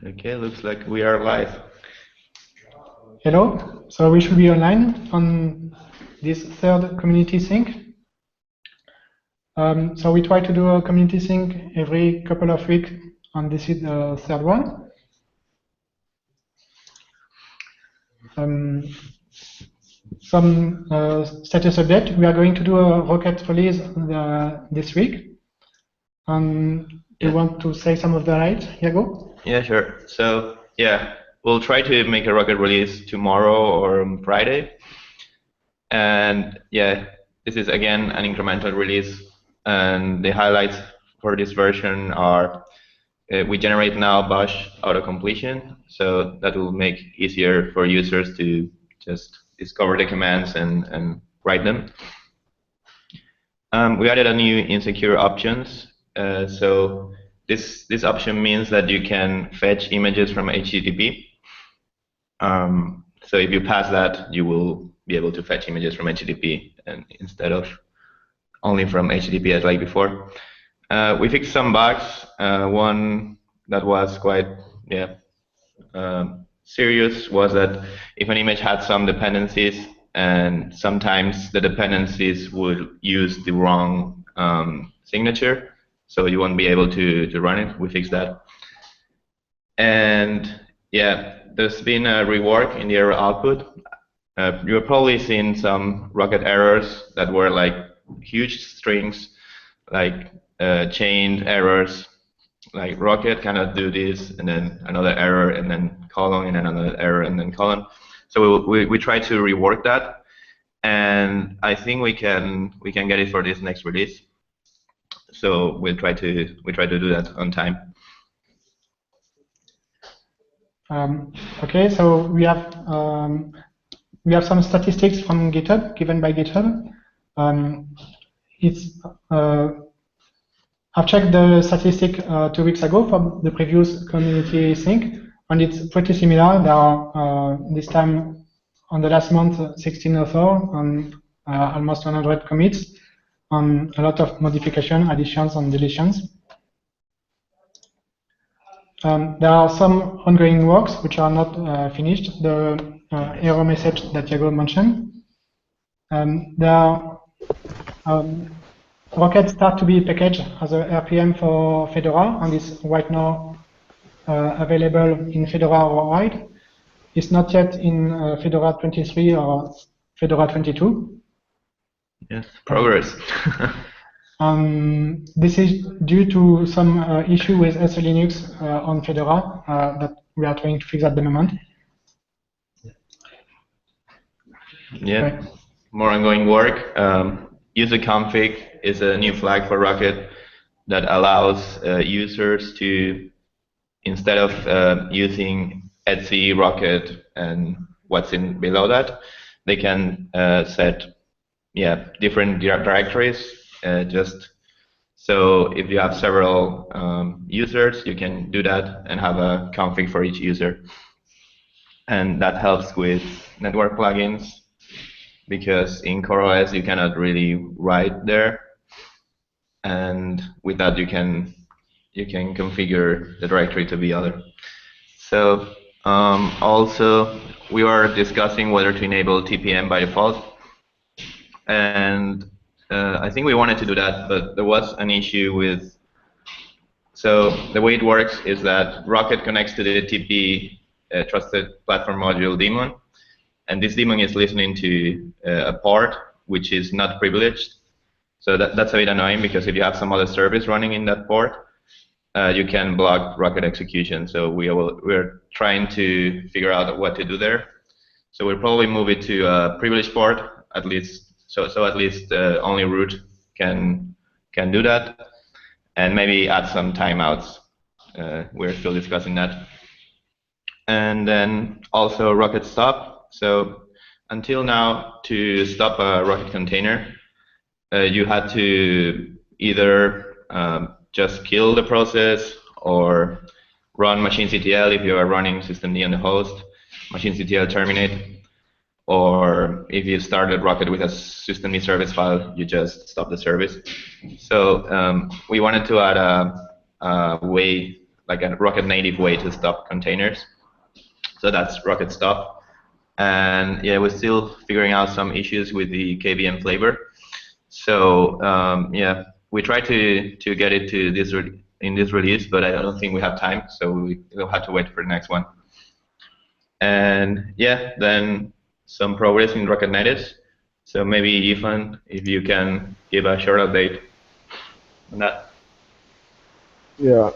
Okay, looks like we are live. Hello, so we should be online on this third community sync. So we try to do a community sync every couple of weeks, and this is the third one. Some status update. We are going to do a Rocket release this week. You want to say some of the highlights, Iago? Yeah, sure. So yeah, we'll try to make a Rocket release tomorrow or on Friday. And yeah, this is again an incremental release. And the highlights for this version are we generate now bash auto-completion, so that will make easier for users to just discover the commands and write them. We added a new insecure options. So this option means that you can fetch images from HTTP. So if you pass that, you will be able to fetch images from HTTP and instead of only from HTTP as like before. We fixed some bugs. One that was quite serious was that if an image had some dependencies, and sometimes the dependencies would use the wrong signature, so you won't be able to run it. We fixed that. And yeah, there's been a rework in the error output. You've probably seen some Rocket errors that were like huge strings, like chained errors, like Rocket cannot do this, and then another error, and then colon, and then another error, and then colon. So we try to rework that, and I think we can get it for this next release. So we'll try to do that on time. Okay, so we have some statistics from GitHub given by GitHub. I've checked the statistic 2 weeks ago from the previous community sync, and it's pretty similar. There are this time on the last month 16 authors and almost 100 commits, and a lot of modification, additions, and deletions. There are some ongoing works which are not finished. The error message that Iago mentioned. There are Rocket start to be packaged as a RPM for Fedora, and is right now available in Fedora worldwide. It's not yet in Fedora 23 or Fedora 22. Yes, progress. This is due to some issue with SLinux on Fedora that we are trying to fix at the moment. Yeah, right. More ongoing work. User config is a new flag for Rocket that allows users to, instead of using etc Rocket and what's in below that, they can set different directories. Just so if you have several users, you can do that and have a config for each user, and that helps with network plugins, because in CoreOS you cannot really write there, and with that you can configure the directory to be other. So also we were discussing whether to enable TPM by default, and I think we wanted to do that, but there was an issue with. So the way it works is that Rocket connects to the TP Trusted Platform Module daemon, and this daemon is listening to a port which is not privileged. So that's a bit annoying, because if you have some other service running in that port, you can block Rocket execution. So we're trying to figure out what to do there. So we'll probably move it to a privileged port, at least. So at least only root can do that, and maybe add some timeouts. We're still discussing that. And then also Rocket stop. So until now, to stop a Rocket container, you had to either just kill the process or run machinectl if you are running systemd on the host, machinectl terminate, or if you started Rocket with a systemd service file, you just stop the service. So we wanted to add a way like a Rocket native way to stop containers. So that's Rocket Stop. And yeah, we're still figuring out some issues with the KVM flavor. So yeah, we try to get it to this in this release, but I don't think we have time, so we'll have to wait for the next one. And yeah, then some progress in Rocket Natives. So maybe Ethan, if you can give a short update on that. Yeah,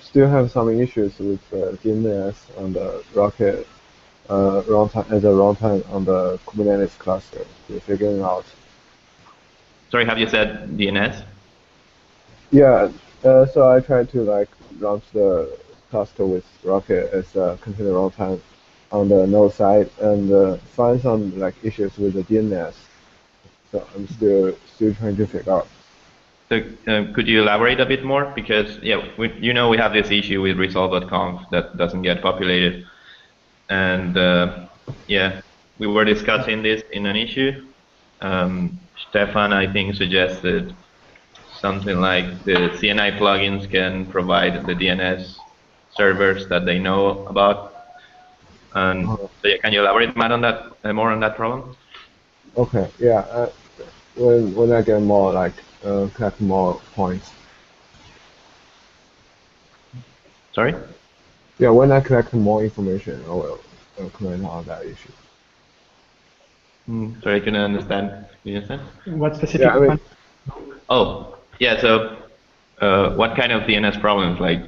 still have some issues with DNS on the Rocket runtime as a runtime on the Kubernetes cluster. We're figuring out. Sorry, have you said DNS? Yeah, so I tried to like launch the cluster with Rocket as a container runtime on the node side and find some like issues with the DNS. So I'm still trying to figure out. So could you elaborate a bit more? Because yeah, we have this issue with resolve.conf that doesn't get populated, and yeah, we were discussing this in an issue. Stefan, I think, suggested something like the CNI plugins can provide the DNS servers that they know about. And so yeah, can you elaborate more on that problem? Okay, yeah. When I get more like collect more points. Sorry? Yeah, when I collect more information, I will comment on that issue. Sorry, I couldn't understand. Can you understand? What specific Yeah, I mean, one? Oh, yeah. So, what kind of DNS problems? Like,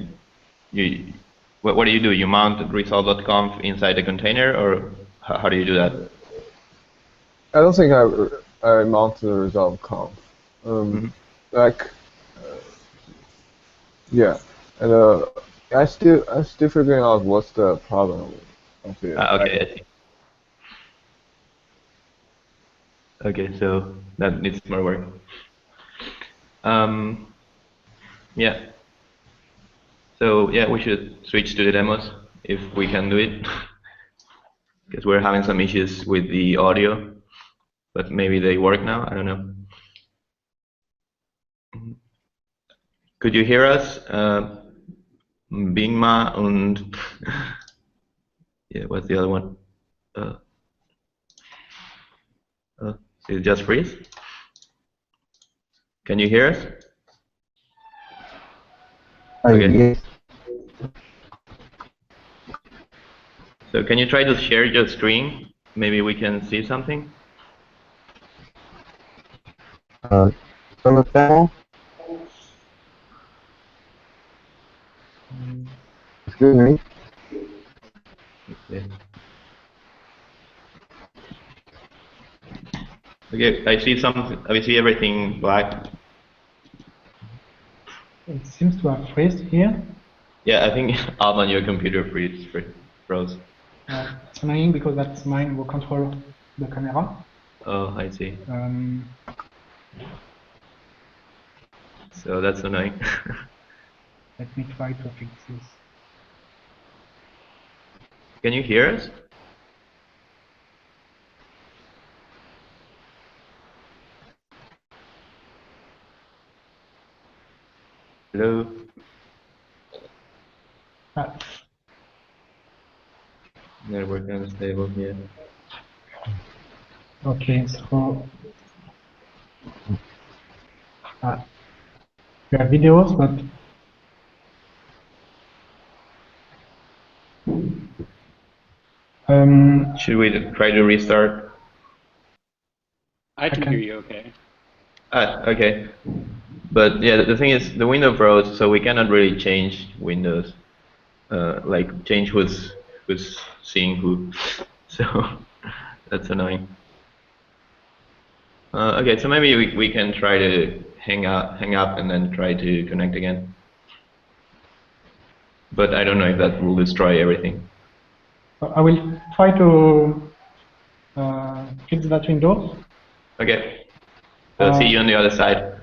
what do you do? You mount resolve.conf inside the container, or how do you do that? I don't think I mount the resolve conf. Like, yeah, and I still figuring out what's the problem of it. Okay, I see. Okay, so that needs more work. Yeah. So yeah, we should switch to the demos if we can do it, because we're having some issues with the audio, but maybe they work now. I don't know. Could you hear us? Bingma and yeah, what's the other one? Did it just freeze? Can you hear us? Okay. Yes. So can you try to share your screen? Maybe we can see something. From the demo. Excuse me. Yeah. Okay, I see some. I see everything black. It seems to have freezed here. Yeah, I think out on your computer froze. It's annoying because that's mine who control the camera. Oh, I see. So that's annoying. Let me try to fix this. Can you hear us? Hello? Network unstable, yeah. Okay, so we have videos, but should we try to restart? I can hear you okay. Okay. But yeah, the thing is, the window froze, so we cannot really change windows. Like change who's seeing who. So that's annoying. Okay, so maybe we can try to hang up and then try to connect again. But I don't know if that will destroy everything. I will try to fix that window. Okay. So see you on the other side.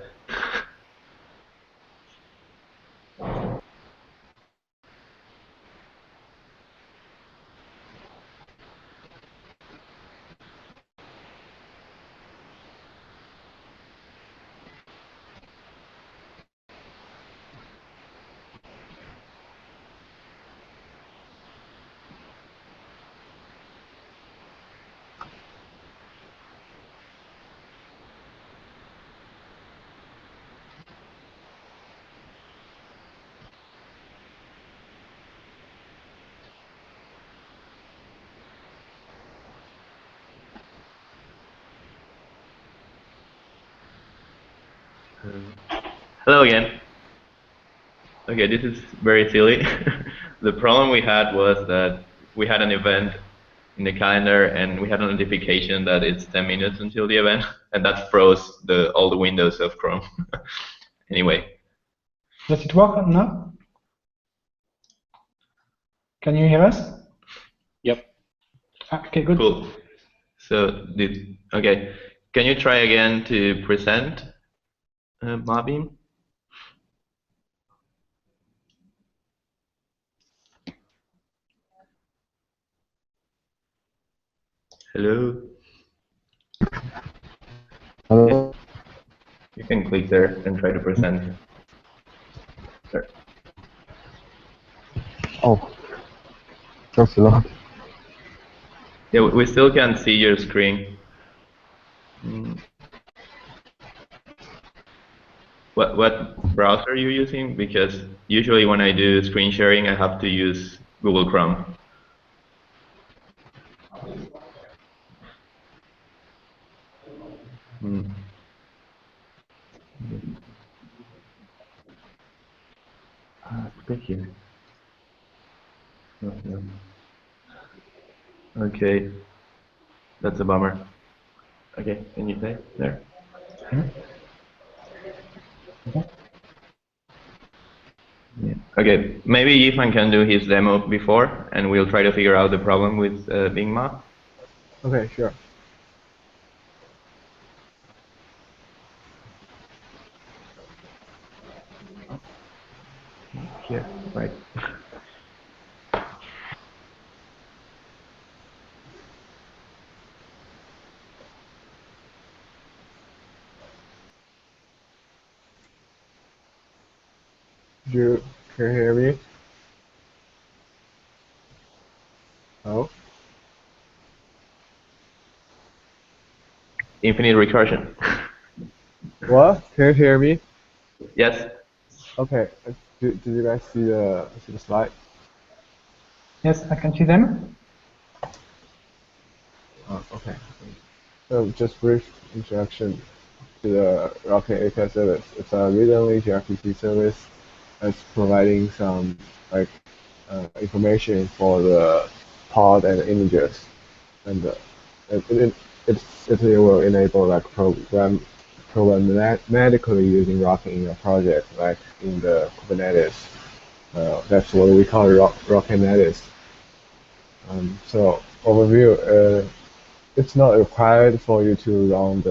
Hello again. Okay, this is very silly. The problem we had was that we had an event in the calendar and we had a notification that it's 10 minutes until the event, and that froze all the windows of Chrome. Anyway. Does it work now? Can you hear us? Yep. Okay, good. Cool. So, okay. Can you try again to present, Mabim? Hello? Hello? You can click there and try to present. There. Oh, thanks a lot. Yeah, we still can't see your screen. What browser are you using? Because usually when I do screen sharing, I have to use Google Chrome. Click here. No. Okay, that's a bummer. Okay, can you say there? Yeah. Okay, maybe Yifan can do his demo before, and we'll try to figure out the problem with Bing Ma. Okay, sure. Here, right. Can you hear me? Oh, Infinite recursion. what? Can you hear me? Yes. Okay. Did you guys see the slide? Yes, I can see them. Okay. So just brief introduction to the Rocket API service. It's a read-only gRPC service that's providing some information for the pod and images, and it will enable like programmatically using Rocket in your project, like in the Kubernetes. That's what we call Rocketnetis. So overview. It's not required for you to run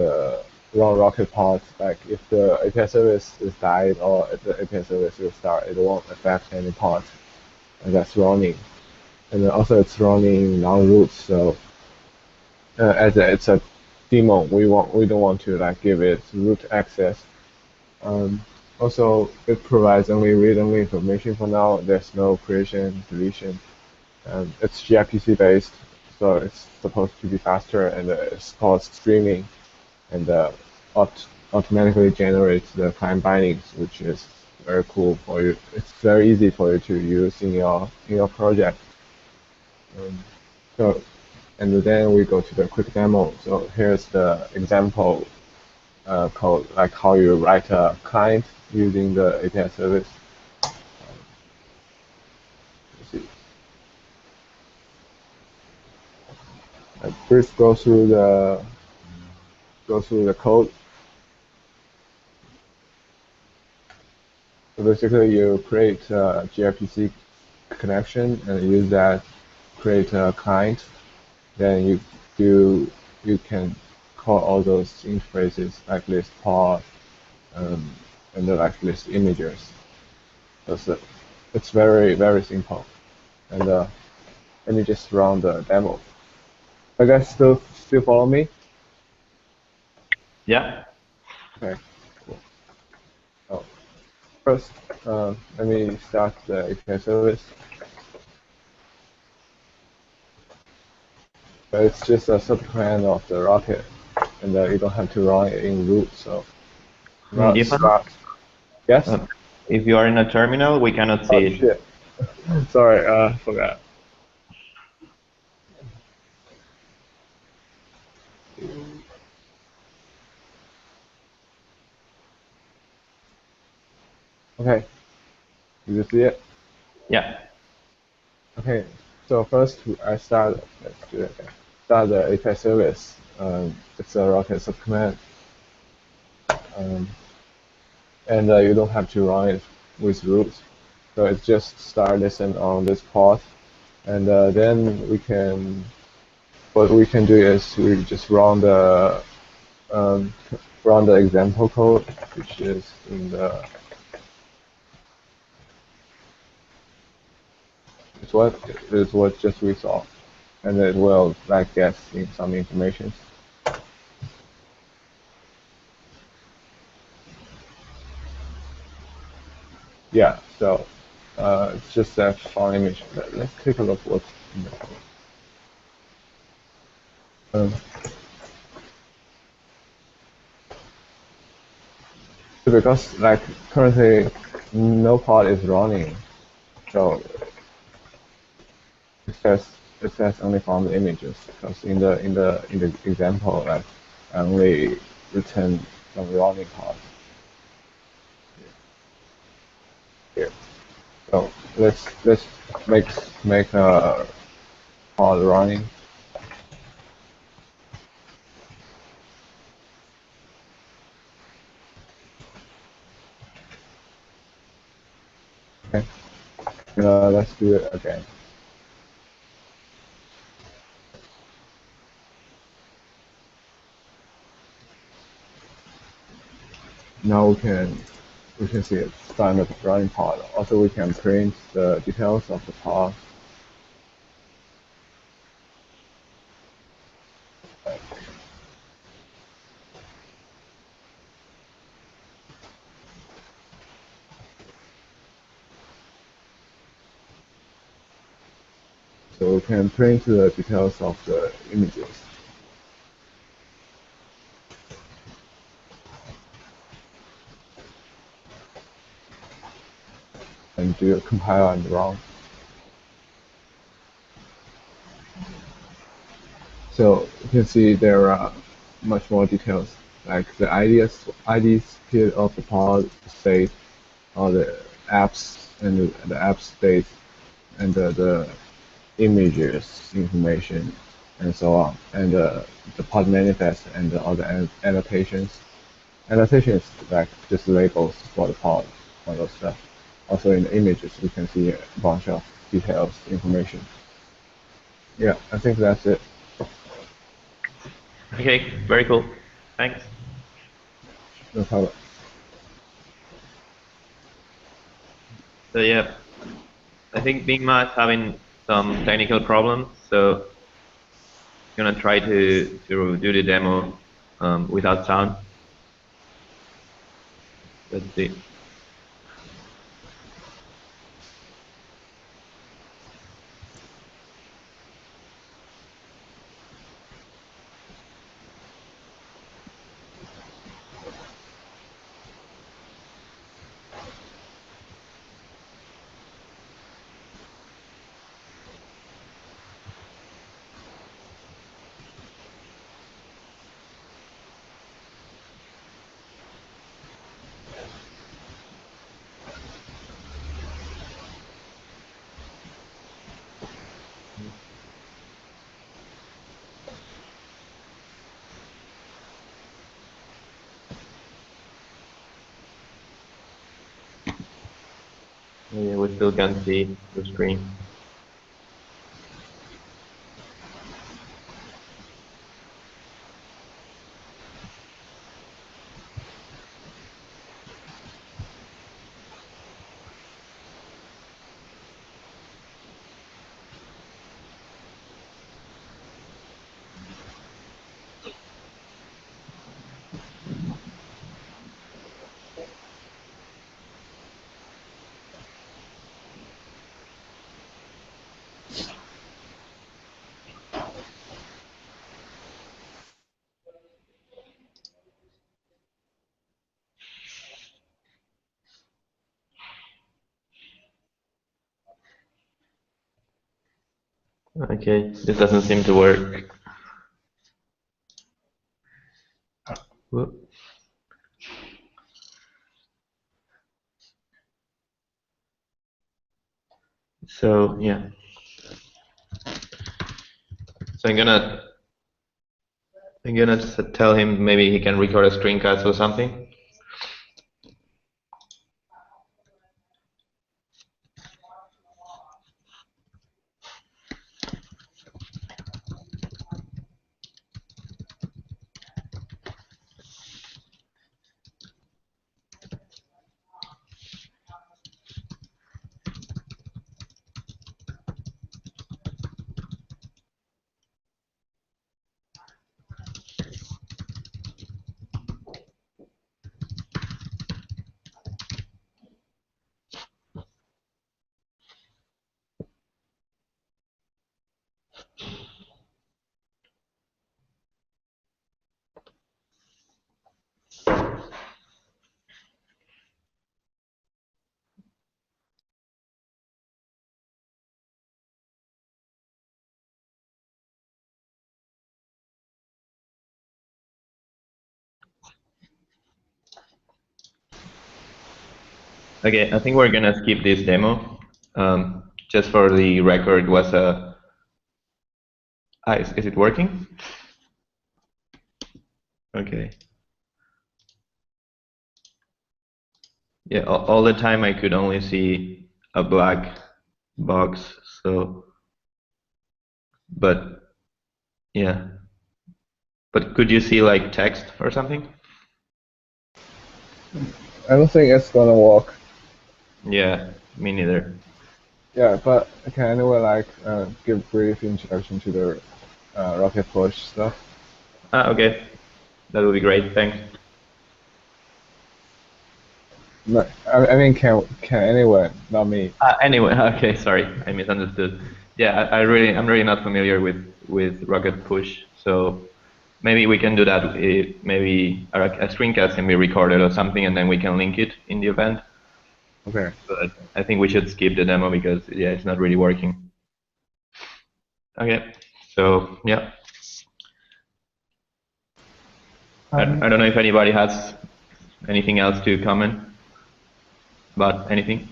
Rocket pods. Like if the API service is died or if the API service will start, it won't affect any pod that's running. And then also it's running non-root, so it's a daemon, we don't want to like give it root access. Also, it provides only read-only information for now. There's no creation, deletion. It's gRPC based, so it's supposed to be faster, and it's called streaming, and automatically generates the client bindings, which is very cool for you. It's very easy for you to use in your project. So, and then we go to the quick demo. So here's the example code, like how you write a client using the API service. Let's see. First go through the code. So basically, you create a gRPC connection and use that create a client. Then you can call all those interfaces like list pod and the like list images. It's very simple. And let me just run the demo. You guys still follow me? Yeah. Okay. Cool. Oh, first, let me start the API service. But it's just a subclan of the Rocket, and you don't have to run it in root. So let's Yifan, start. Yes. if you are in a terminal, we cannot see Oh it. shit. Sorry, forgot. Okay, did you see it? Yeah. Okay, so first I start, let's do it. Start the API service. It's a Rocket subcommand. And you don't have to run it with root. So it's just start listen on this port, and then what we can do is we just um, run the example code, which is in the is what just we saw, and it will like guess in some information. Yeah, so it's just that file image. Let's take a look what's in the code. Because like currently no pod is running, so it says only found the images. Because in the example, like I only return some running pod here. So let's make a pod running. Okay. Let's do it again. Now we can see it standard running pod. Also, we can print the details of the pod. So we can print the details of the images. And do a compile and run. So you can see there are much more details, like the IDs field of the pod state, or the apps and the app state, and the images information, and so on, and the pod manifest and the other annotations. Annotations like just labels for the pod, all those stuff. Also in the images, we can see a bunch of details, information. Yeah, I think that's it. Okay, very cool. Thanks. No problem. So yeah, I think Bingma is having some technical problems, so I'm gonna try to do the demo without sound. Let's see. Yeah, we still can't see the screen. Okay, this doesn't seem to work. Whoop. So yeah. So I'm gonna tell him maybe he can record a screencast or something. Okay, I think we're gonna skip this demo. Just for the record, was a. Is it working? Okay. Yeah, all the time I could only see a black box. So, but yeah. But could you see like text or something? I don't think it's gonna work. Yeah, me neither. Yeah, but can anyone like give brief introduction to the rocket push stuff? Okay. That would be great. Thanks. No, I mean, can anyone, not me? Anyway, okay, sorry, I misunderstood. Yeah, I'm really not familiar with Rocket Push, so maybe we can do that. Maybe a screencast can be recorded or something, and then we can link it in the event. Okay. But I think we should skip the demo because yeah, it's not really working. Okay, so yeah. I don't know if anybody has anything else to comment about anything.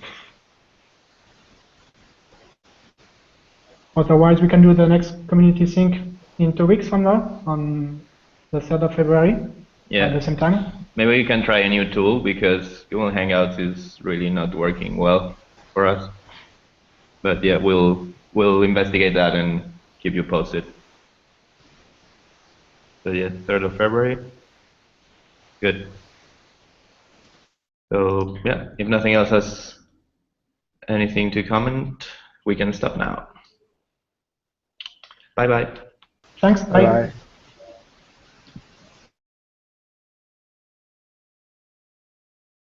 Otherwise, we can do the next community sync in 2 weeks from now, on the 3rd of February, at the same time. Maybe we can try a new tool because Google Hangouts is really not working well for us. But yeah, we'll investigate that and keep you posted. So yeah, 3rd of February. Good. So yeah, if nothing else has anything to comment, we can stop now. Bye bye. Thanks. Bye. Bye.